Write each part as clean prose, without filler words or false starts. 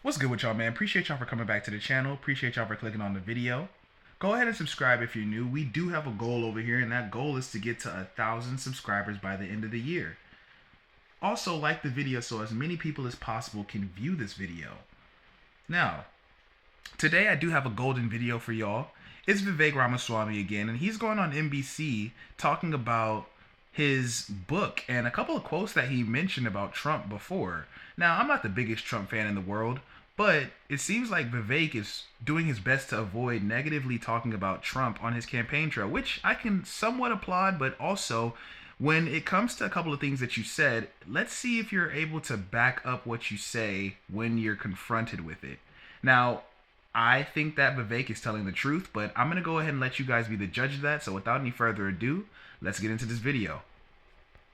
What's good with y'all, man? Appreciate y'all for coming back to the channel. Appreciate y'all for clicking on the video. Go ahead and subscribe if you're new. We do have a goal over here, and that goal is to get to 1,000 subscribers by the end of the year. Also, like the video so as many people as possible can view this video. Now, today I do have a golden video for y'all. It's Vivek Ramaswamy again, and he's going on Msnbc talking about his book and a couple of quotes that he mentioned about Trump before. Now, I'm not the biggest Trump fan in the world, but it seems like Vivek is doing his best to avoid negatively talking about Trump on his campaign trail, which I can somewhat applaud, but also when it comes to a couple of things that you said, let's see if you're able to back up what you say when you're confronted with it. Now, I think that Vivek is telling the truth, but I'm going to go ahead and let you guys be the judge of that. So without any further ado, let's get into this video.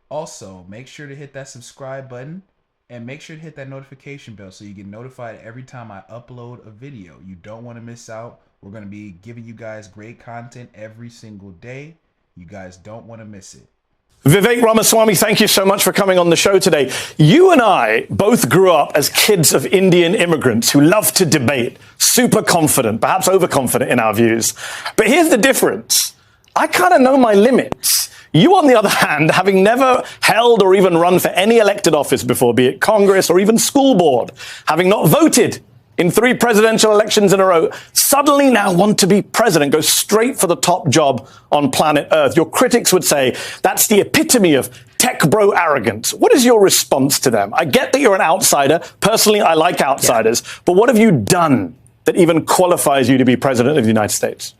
Also, make sure to hit that subscribe button and make sure to hit that notification bell so you get notified every time I upload a video. You don't want to miss out. We're going to be giving you guys great content every single day. You guys don't want to miss it. Vivek Ramaswamy, thank you so much for coming on the show today. You and I both grew up as kids of Indian immigrants who loved to debate, super confident, perhaps overconfident in our views. But here's the difference. I kind of know my limits. You, on the other hand, having never held or even run for any elected office before, be it Congress or even school board, having not voted in 3 presidential elections in a row, suddenly now want to be president, go straight for the top job on planet Earth. Your critics would say that's the epitome of tech bro arrogance. What is your response to them? I get that you're an outsider. Personally, I like outsiders. Yeah. But what have you done that even qualifies you to be president of the United States?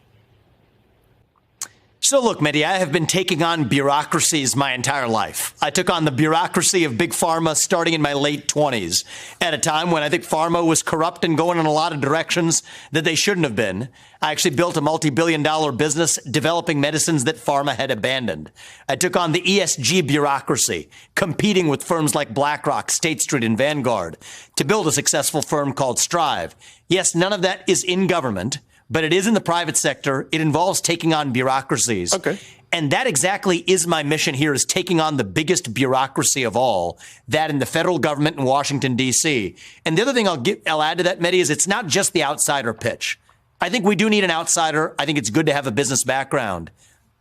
So look, Mehdi, I have been taking on bureaucracies my entire life. I took on the bureaucracy of big pharma starting in my late 20s, at a time when I think pharma was corrupt and going in a lot of directions that they shouldn't have been. I actually built a multi-billion-dollar business developing medicines that pharma had abandoned. I took on the ESG bureaucracy, competing with firms like BlackRock, State Street, and Vanguard to build a successful firm called Strive. Yes, none of that is in government, but it is in the private sector. It involves taking on bureaucracies. Okay. And that exactly is my mission here, is taking on the biggest bureaucracy of all, that in the federal government in Washington, D.C. And the other thing I'll add to that, Mehdi, is it's not just the outsider pitch. I think we do need an outsider. I think it's good to have a business background.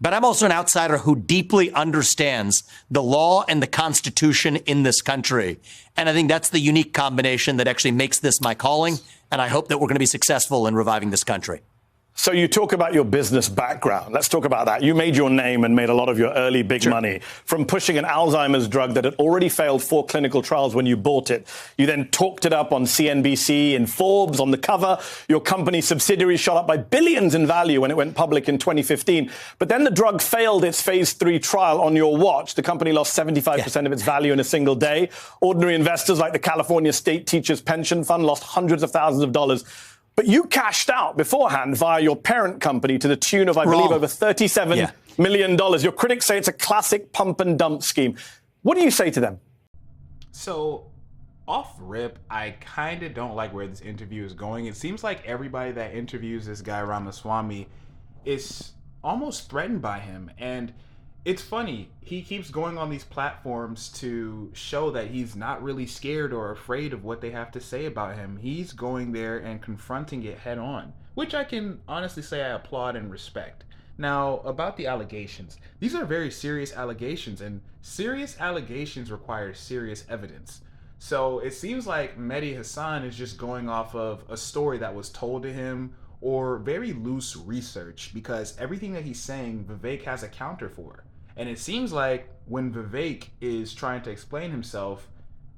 But I'm also an outsider who deeply understands the law and the Constitution in this country. And I think that's the unique combination that actually makes this my calling. And I hope that we're going to be successful in reviving this country. So you talk about your business background. Let's talk about that. You made your name and made a lot of your early big money from pushing an Alzheimer's drug that had already failed 4 clinical trials when you bought it. You then talked it up on CNBC, in Forbes, on the cover. Your company's subsidiary shot up by billions in value when it went public in 2015. But then the drug failed its phase 3 trial on your watch. The company lost 75% of its value in a single day. Ordinary investors like the California State Teachers Pension Fund lost hundreds of thousands of dollars. But you cashed out beforehand via your parent company to the tune of, I believe, over $37 million. Your critics say it's a classic pump and dump scheme. What do you say to them? So, off rip, I kind of don't like where this interview is going. It seems like everybody that interviews this guy Ramaswamy is almost threatened by him. And it's funny, he keeps going on these platforms to show that he's not really scared or afraid of what they have to say about him. He's going there and confronting it head on, which I can honestly say I applaud and respect. Now, about the allegations. These are very serious allegations, and serious allegations require serious evidence. So it seems like Mehdi Hassan is just going off of a story that was told to him or very loose research, because everything that he's saying, Vivek has a counter for. And it seems like when Vivek is trying to explain himself,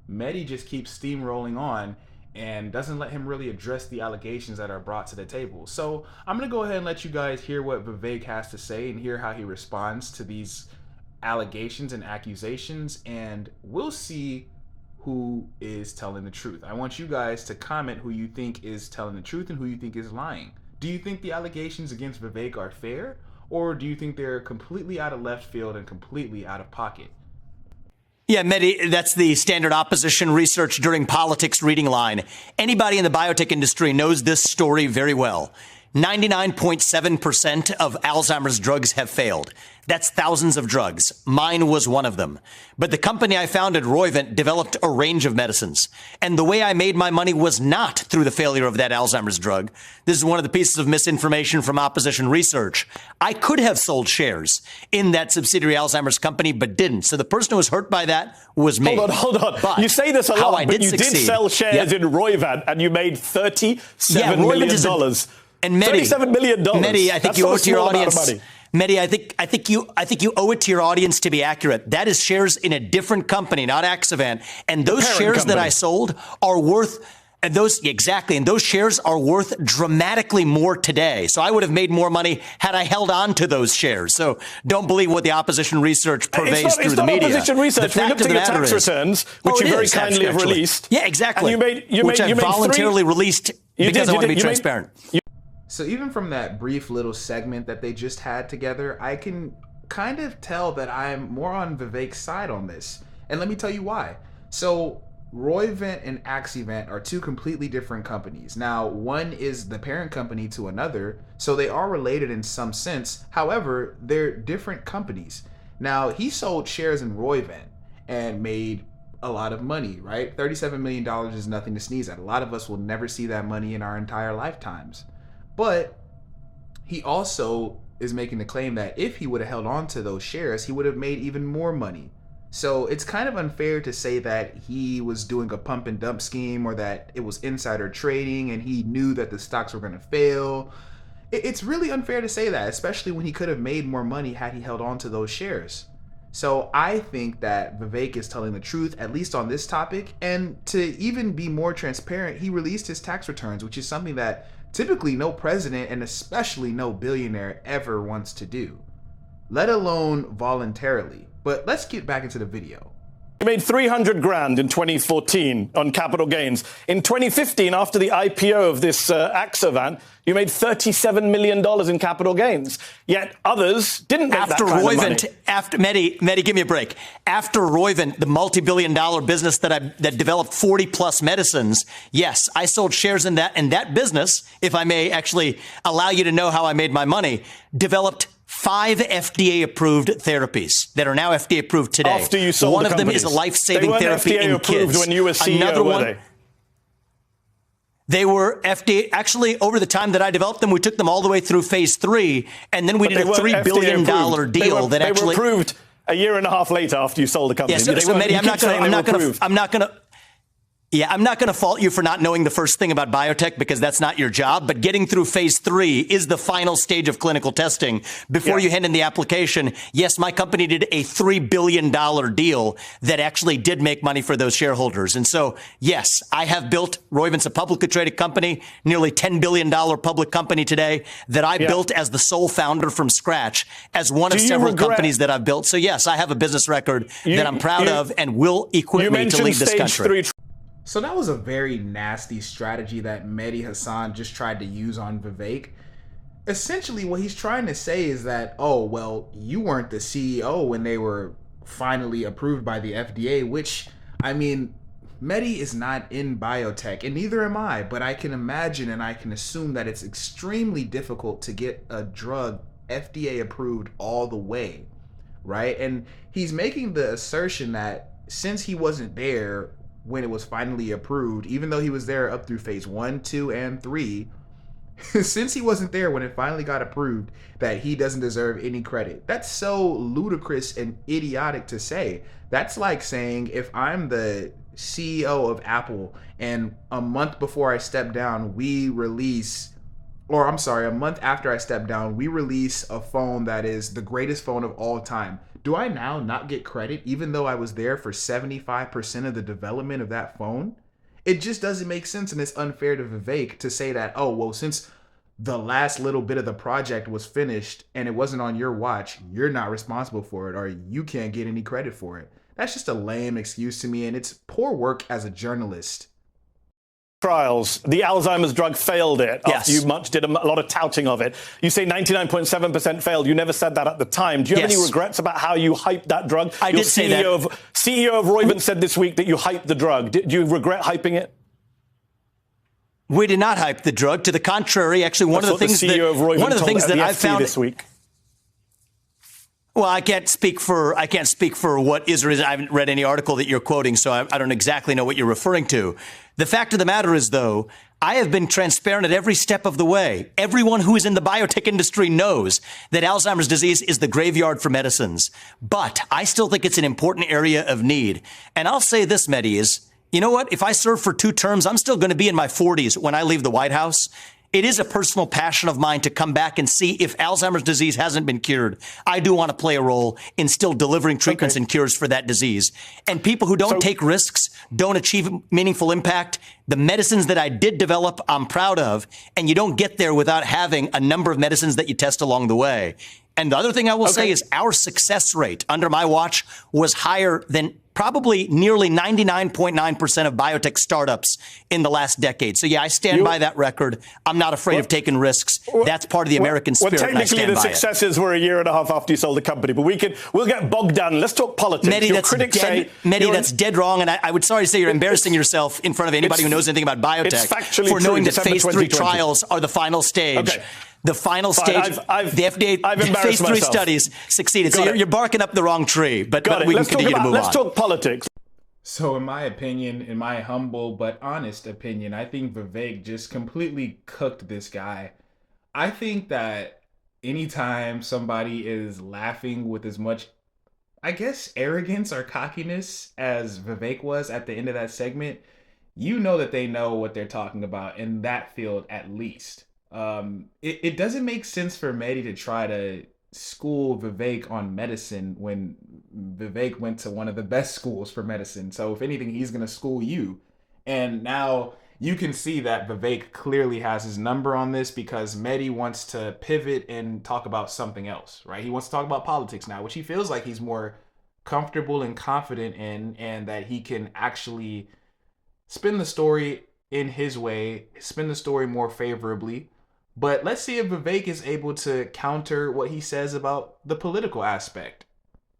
Mehdi just keeps steamrolling on and doesn't let him really address the allegations that are brought to the table. So I'm going to go ahead and let you guys hear what Vivek has to say and hear how he responds to these allegations and accusations, and we'll see who is telling the truth. I want you guys to comment who you think is telling the truth and who you think is lying. Do you think the allegations against Vivek are fair? Or do you think they're completely out of left field and completely out of pocket? Yeah, Mehdi, that's the standard opposition research during politics reading line. Anybody in the biotech industry knows this story very well. 99.7% of Alzheimer's drugs have failed. That's thousands of drugs. Mine was one of them. But the company I founded, Roivant, developed a range of medicines. And the way I made my money was not through the failure of that Alzheimer's drug. This is one of the pieces of misinformation from opposition research. I could have sold shares in that subsidiary Alzheimer's company, but didn't. So the person who was hurt by that was me. Hold on. But you say this a lot, but you did sell shares in Roivant, and you made $37 million. And Mehdi, $37 million. Mehdi, I think you owe it to your audience. Mehdi, I think you owe it to your audience to be accurate. That is shares in a different company, not Axovant. And those shares company that I sold are worth, and those shares are worth dramatically more today. So I would have made more money had I held on to those shares. So don't believe what the opposition research purveys through the media. It's not opposition research. We looked at your tax returns, which you very kindly have released. Yeah, exactly. And you which I voluntarily released because I want to be transparent. So even from that brief little segment that they just had together, I can kind of tell that I'm more on Vivek's side on this. And let me tell you why. So Roivant and Axovant are two completely different companies. Now, one is the parent company to another, so they are related in some sense. However, they're different companies. Now, he sold shares in Roivant and made a lot of money, right? $37 million is nothing to sneeze at. A lot of us will never see that money in our entire lifetimes. But he also is making the claim that if he would have held on to those shares, he would have made even more money. So it's kind of unfair to say that he was doing a pump and dump scheme or that it was insider trading and he knew that the stocks were going to fail. It's really unfair to say that, especially when he could have made more money had he held on to those shares. So I think that Vivek is telling the truth, at least on this topic. And to even be more transparent, he released his tax returns, which is something that typically no president and especially no billionaire ever wants to do, let alone voluntarily. But let's get back into the video. You made 300 grand in 2014 on capital gains. In 2015, after the IPO of this Axovant, you made $37 million in capital gains. Yet others didn't make that kind of money. After Mehdi, give me a break. After Roivant, the multi-billion-dollar business that developed 40-plus medicines, yes, I sold shares in that. And that business, if I may actually allow you to know how I made my money, developed 5 FDA-approved therapies that are now FDA-approved today. After you sold one the of them is a life-saving therapy in kids. When you were CEO, Another one, were they were FDA. Actually, over the time that I developed them, we took them all the way through phase 3, and then we did a $3 billion deal that actually they were approved a year and a half later after you sold the company. Yeah, so Mehdi, I'm not going to fault you for not knowing the first thing about biotech because that's not your job. But getting through phase 3 is the final stage of clinical testing before you hand in the application. Yes, my company did a $3 billion deal that actually did make money for those shareholders. And so, yes, I have built Roivant's a publicly traded company, nearly $10 billion public company today that I built as the sole founder from scratch as one of several companies that I've built. So, yes, I have a business record that I'm proud of and will equip me to lead this country. So that was a very nasty strategy that Mehdi Hasan just tried to use on Vivek. Essentially, what he's trying to say is that, oh, well, you weren't the CEO when they were finally approved by the FDA, which, I mean, Mehdi is not in biotech, and neither am I, but I can imagine and I can assume that it's extremely difficult to get a drug FDA approved all the way, right? And he's making the assertion that since he wasn't there when it was finally approved, even though he was there up through phase 1, 2, and 3, since he wasn't there when it finally got approved, that he doesn't deserve any credit. That's so ludicrous and idiotic to say. That's like saying if I'm the CEO of Apple and a month before I step down, a month after I step down, we release a phone that is the greatest phone of all time. Do I now not get credit even though I was there for 75% of the development of that phone? It just doesn't make sense, and it's unfair to Vivek to say that, oh, well, since the last little bit of the project was finished and it wasn't on your watch, you're not responsible for it or you can't get any credit for it. That's just a lame excuse to me, and it's poor work as a journalist. Trials. The Alzheimer's drug failed it after you did a lot of touting of it. You say 99.7% failed. You never said that at the time. Do you have any regrets about how you hyped that drug? I did say that. CEO of Roivant said this week that you hyped the drug. Do you regret hyping it? We did not hype the drug. To the contrary, actually, one of the things that I found this week. Well, I can't speak for what is or isn't. I haven't read any article that you're quoting, so I don't exactly know what you're referring to. The fact of the matter is, though, I have been transparent at every step of the way. Everyone who is in the biotech industry knows that Alzheimer's disease is the graveyard for medicines. But I still think it's an important area of need. And I'll say this, Mehdi, is, you know what? If I serve for 2 terms, I'm still going to be in my 40s when I leave the White House. It is a personal passion of mine to come back and see if Alzheimer's disease hasn't been cured. I do want to play a role in still delivering treatments and cures for that disease. And people who don't take risks, don't achieve meaningful impact, the medicines that I did develop, I'm proud of. And you don't get there without having a number of medicines that you test along the way. And the other thing I will say is our success rate under my watch was higher than probably nearly 99.9% of biotech startups in the last decade. So, yeah, I stand by that record. I'm not afraid of taking risks. That's part of the American spirit. Well, technically, the successes were a year and a half after you sold the company, but we'll get bogged down. Let's talk politics. Mehdi, that's dead wrong. And I would sorry to say you're embarraising yourself in front of anybody who knows anything about biotech for knowing that phase 3 trials are the final stage. Okay. The final stage, the FDA phase 3 studies succeeded. So you're barking up the wrong tree, but we can continue to move on. Let's talk politics. So in my opinion, in my humble but honest opinion, I think Vivek just completely cooked this guy. I think that anytime somebody is laughing with as much, I guess, arrogance or cockiness as Vivek was at the end of that segment, you know that they know what they're talking about in that field at least. It doesn't make sense for Mehdi to try to school Vivek on medicine when Vivek went to one of the best schools for medicine. So if anything, he's going to school you. And now you can see that Vivek clearly has his number on this because Mehdi wants to pivot and talk about something else, right? He wants to talk about politics now, which he feels like he's more comfortable and confident in, and that he can actually spin the story in his way, spin the story more favorably. But let's see if Vivek is able to counter what he says about the political aspect.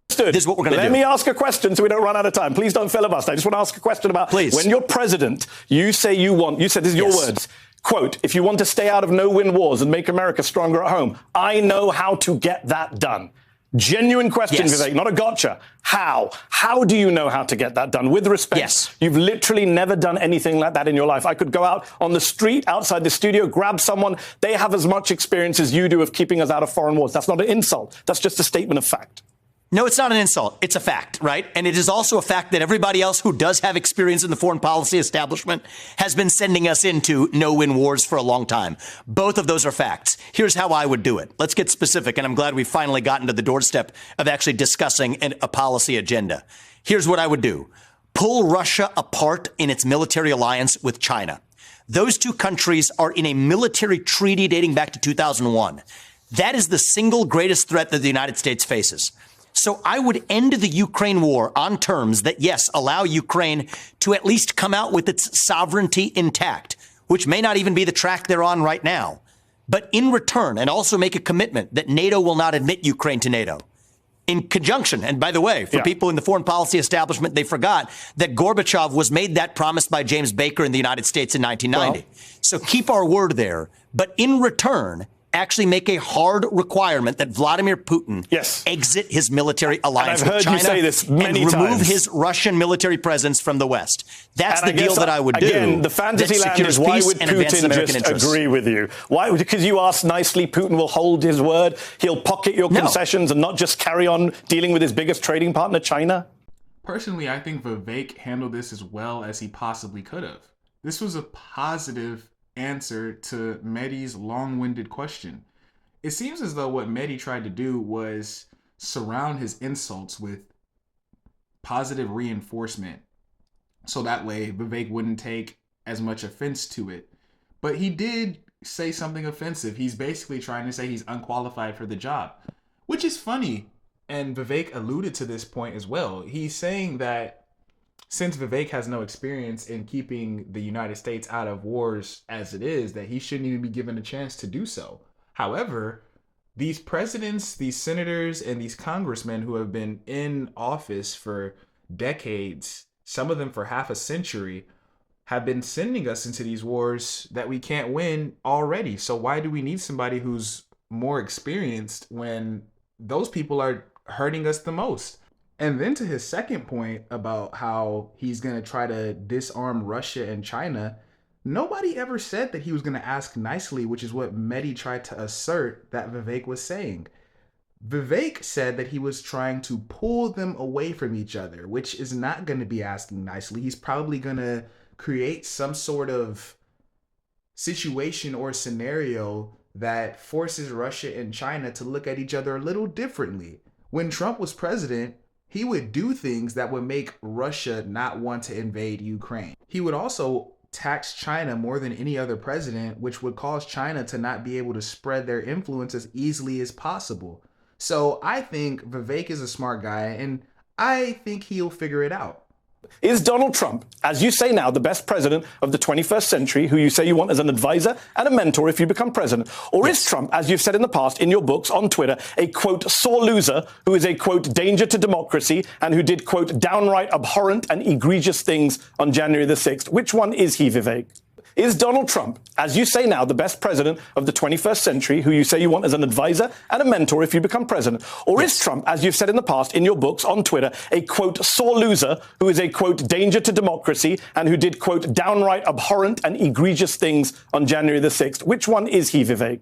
This is what we're going to do. Let me ask a question so we don't run out of time. Please don't filibuster. I just want to ask a question about when you're president, you said this is your words, quote, if you want to stay out of no-win wars and make America stronger at home, I know how to get that done. Genuine question, Vivek, not a gotcha. How? How do you know how to get that done? With respect, you've literally never done anything like that in your life. I could go out on the street outside the studio, grab someone. They have as much experience as you do of keeping us out of foreign wars. That's not an insult. That's just a statement of fact. No, it's not an insult. It's a fact, right? And it is also a fact that everybody else who does have experience in the foreign policy establishment has been sending us into no-win wars for a long time. Both of those are facts. Here's how I would do it. Let's get specific, and I'm glad we've finally gotten to the doorstep of actually discussing a policy agenda. Here's what I would do. Pull Russia apart in its military alliance with China. Those two countries are in a military treaty dating back to 2001. That is the single greatest threat that the United States faces. So I would end the Ukraine war on terms that, yes, allow Ukraine to at least come out with its sovereignty intact, which may not even be the track they're on right now. But in return, and also make a commitment that NATO will not admit Ukraine to NATO. In conjunction, and by the way, for people in the foreign policy establishment, they forgot that Gorbachev was made that promise by James Baker in the United States in 1990. So keep our word there. But in return, actually make a hard requirement that Vladimir Putin exit his military alliance with China and remove his Russian military presence from the West. That's the deal that I would do. Again, the fantasy land is why would Putin just agree with you? Why? Because you asked nicely, Putin will hold his word. He'll pocket your concessions and not just carry on dealing with his biggest trading partner, China? Personally, I think Vivek handled this as well as he possibly could have. This was a positive answer to Mehdi's long-winded question. It seems as though what Mehdi tried to do was surround his insults with positive reinforcement, so that way Vivek wouldn't take as much offense to it. But he did say something offensive. He's basically trying to say he's unqualified for the job, which is funny. And Vivek alluded to this point as well. He's saying that since Vivek has no experience in keeping the United States out of wars as it is, that he shouldn't even be given a chance to do so. However, these presidents, these senators, and these congressmen who have been in office for decades, some of them for half a century, have been sending us into these wars that we can't win already. So why do we need somebody who's more experienced when those people are hurting us the most. And then to his second point about how he's going to try to disarm Russia and China, nobody ever said that he was going to ask nicely, which is what Mehdi tried to assert that Vivek was saying. Vivek said that he was trying to pull them away from each other, which is not going to be asking nicely. He's probably going to create some sort of situation or scenario that forces Russia and China to look at each other a little differently. When Trump was president, he would do things that would make Russia not want to invade Ukraine. He would also tax China more than any other president, which would cause China to not be able to spread their influence as easily as possible. So I think Vivek is a smart guy, and I think he'll figure it out. Is Donald Trump, as you say now, the best president of the 21st century, who you say you want as an advisor and a mentor if you become president? Or is Trump, as you've said in the past in your books on Twitter, a, quote, sore loser who is a, quote, danger to democracy and who did, quote, downright abhorrent and egregious things on January the 6th? Which one is he, Vivek? Is Donald Trump, as you say now, the best president of the 21st century, who you say you want as an advisor and a mentor if you become president? Or is Trump, as you've said in the past in your books on Twitter, a, quote, sore loser who is a, quote, danger to democracy and who did, quote, downright abhorrent and egregious things on January the 6th? Which one is he, Vivek?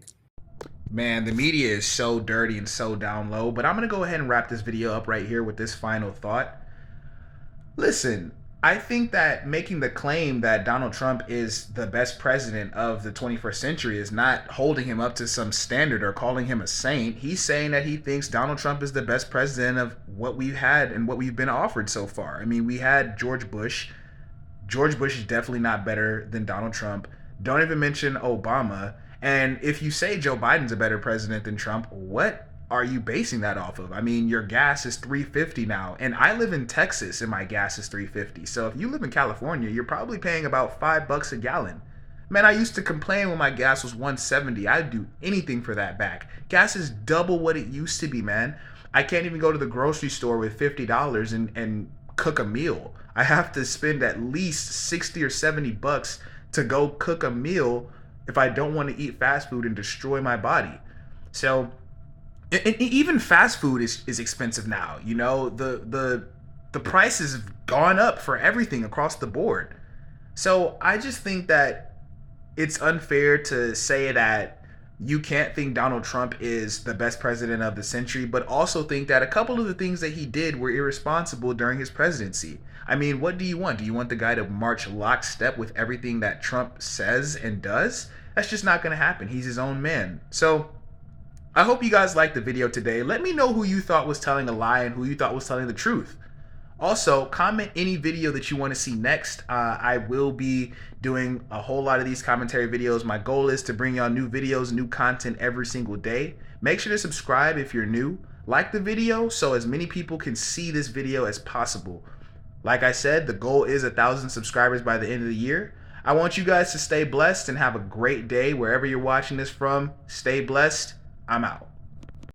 Man, the media is so dirty and so down low, but I'm going to go ahead and wrap this video up right here with this final thought. Listen, I think that making the claim that Donald Trump is the best president of the 21st century is not holding him up to some standard or calling him a saint. He's saying that he thinks Donald Trump is the best president of what we've had and what we've been offered so far. I mean, we had George Bush. George Bush is definitely not better than Donald Trump. Don't even mention Obama. And if you say Joe Biden's a better president than Trump, what are you basing that off of? I mean, your gas is $3.50 now, and I live in Texas and my gas is $3.50. So if you live in California, you're probably paying about $5 a gallon. Man, I used to complain when my gas was $1.70. I'd do anything for that back. Gas is double what it used to be, man. I can't even go to the grocery store with $50 and cook a meal. I have to spend at least 60 or 70 bucks to go cook a meal if I don't want to eat fast food and destroy my body. So and even fast food is expensive now. You know, the prices have gone up for everything across the board. So I just think that it's unfair to say that you can't think Donald Trump is the best president of the century, but also think that a couple of the things that he did were irresponsible during his presidency. I mean, what do you want? Do you want the guy to march lockstep with everything that Trump says and does? That's just not going to happen. He's his own man. So I hope you guys liked the video today. Let me know who you thought was telling a lie and who you thought was telling the truth. Also, comment any video that you want to see next. I will be doing a whole lot of these commentary videos. My goal is to bring y'all new videos, new content every single day. Make sure to subscribe if you're new. Like the video so as many people can see this video as possible. Like I said, the goal is 1,000 subscribers by the end of the year. I want you guys to stay blessed and have a great day wherever you're watching this from. Stay blessed. I'm out.